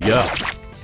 やあ、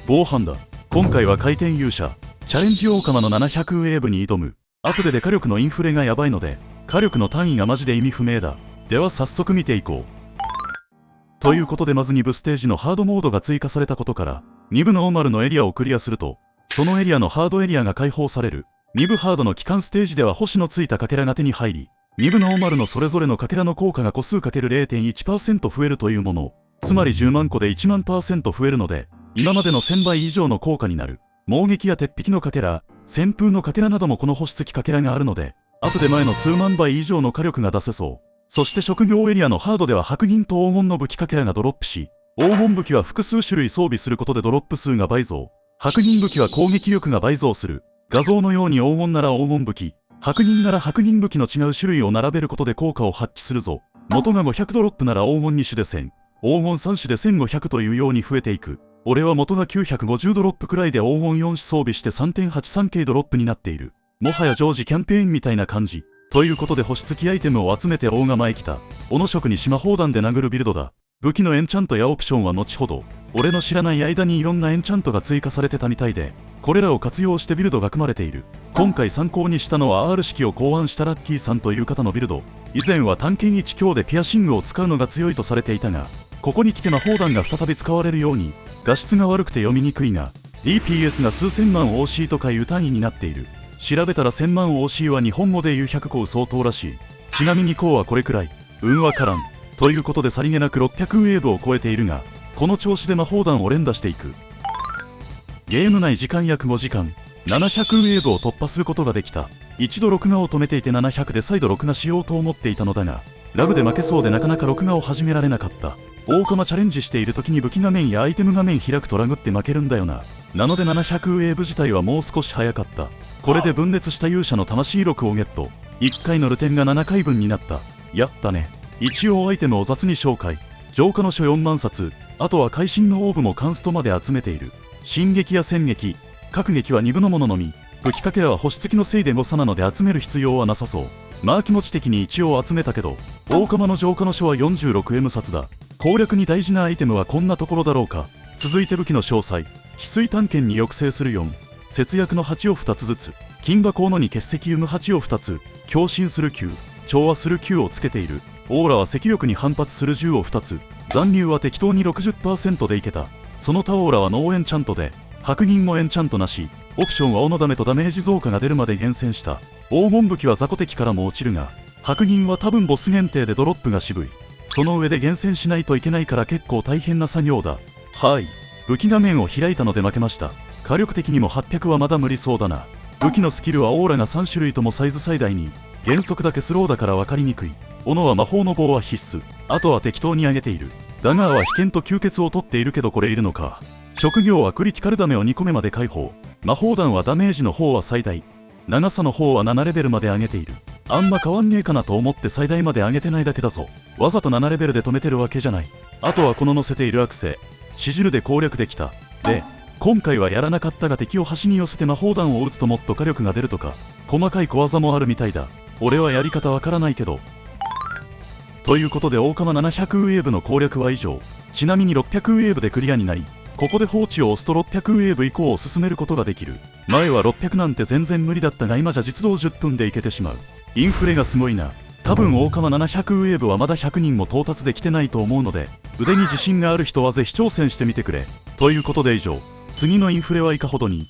防犯だ。今回は回転勇者チャレンジオオカマの700ウェーブに挑む。アプデで火力のインフレがやばいので火力の単位がマジで意味不明だ。では早速見ていこう。ということで、まず2部ステージのハードモードが追加されたことから2部ノーマルのエリアをクリアするとそのエリアのハードエリアが解放される。2部ハードの基幹ステージでは星のついたかけらが手に入り、2部ノーマルのそれぞれのかけらの効果が個数 ×0.1% 増えるというもの。つまり10万個で1万%増えるので今までの1000倍以上の効果になる。猛撃や鉄壁のかけら、旋風のかけらなどもこの星付きかけらがあるのでアプデ前の数万倍以上の火力が出せそう。そして職業エリアのハードでは白銀と黄金の武器かけらがドロップし、黄金武器は複数種類装備することでドロップ数が倍増。白銀武器は攻撃力が倍増する。画像のように黄金なら黄金武器、白銀なら白銀武器の違う種類を並べることで効果を発揮するぞ。元が500ドロップなら黄金2種で1000、黄金3種で1500というように増えていく。俺は元が950ドロップくらいで黄金4種装備して 3.83K ドロップになっている。もはや常時キャンペーンみたいな感じ。ということで星付きアイテムを集めて大釜へ来た。斧の職に島砲弾で殴るビルドだ。武器のエンチャントやオプションは後ほど。俺の知らない間にいろんなエンチャントが追加されてたみたいで、これらを活用してビルドが組まれている。今回参考にしたのは R 式を考案したラッキーさんという方のビルド。以前は単剣1強でピアシングを使うのが強いとされていたが、ここに来て魔砲弾が再び使われるように、画質が悪くて読みにくいが DPS が数千万 OC とかいう単位になっている。調べたら1000万 OC は日本語で言う100個相当らしい。ちなみにこうはこれくらい。わからん。ということでさりげなく600ウェーブを超えているが、この調子で魔砲弾を連打していく。ゲーム内時間約5時間、700ウェーブを突破することができた。一度録画を止めていて700で再度録画しようと思っていたのだが、ラグで負けそうでなかなか録画を始められなかった。大釜チャレンジしている時に武器画面やアイテム画面開くとラグって負けるんだよな。なので700ウェーブ自体はもう少し早かった。これで分裂した勇者の魂6をゲット。1回のルテンが7回分になった。やったね。一応アイテムを雑に紹介。浄化の書4万冊、あとは会心のオーブもカンストまで集めている。進撃や戦撃、各撃は2部のもののみ。武器かけらは星付きのせいで誤差なので集める必要はなさそう。まあ気持ち的に一応集めたけど、大釜の浄化の書は 46M 冊だ。攻略に大事なアイテムはこんなところだろうか。続いて武器の詳細。翡翠探検に抑制する4、節約の8を2つずつ、金箱の2結石有無8を2つ、強振する9、調和する9をつけている。オーラは赤力に反発する10を2つ、残留は適当に 60% でいけた。その他オーラはノーエンチャントで、白銀もエンチャントなし。オプションは斧ダメとダメージ増加が出るまで厳選した。黄金武器は雑魚敵からも落ちるが、白銀は多分ボス限定でドロップが渋い。その上で厳選しないといけないから結構大変な作業だ。はい。武器画面を開いたので負けました。火力的にも800はまだ無理そうだな。武器のスキルはオーラが3種類ともサイズ最大に。原則だけスローだから分かりにくい。斧は魔法の棒は必須。あとは適当に上げている。ダガーは被験と吸血を取っているけどこれいるのか。職業はクリティカルダメを2個目まで解放。魔法弾はダメージの方は最大。長さの方は7レベルまで上げている。あんま変わんねえかなと思って最大まで上げてないだけだぞ。わざと7レベルで止めてるわけじゃない。あとはこの乗せているアクセ、シジルで攻略できた。で、今回はやらなかったが敵を端に寄せて魔法弾を撃つともっと火力が出るとか、細かい小技もあるみたいだ。俺はやり方わからないけど。ということで大釜700ウェーブの攻略は以上。ちなみに600ウェーブでクリアになり、ここで放置を押すと600ウェーブ以降を進めることができる。前は600なんて全然無理だったが今じゃ実動10分でいけてしまう。インフレがすごいな。多分大釜700ウェーブはまだ100人も到達できてないと思うので、腕に自信がある人はぜひ挑戦してみてくれ。ということで以上。次のインフレはいかほどに。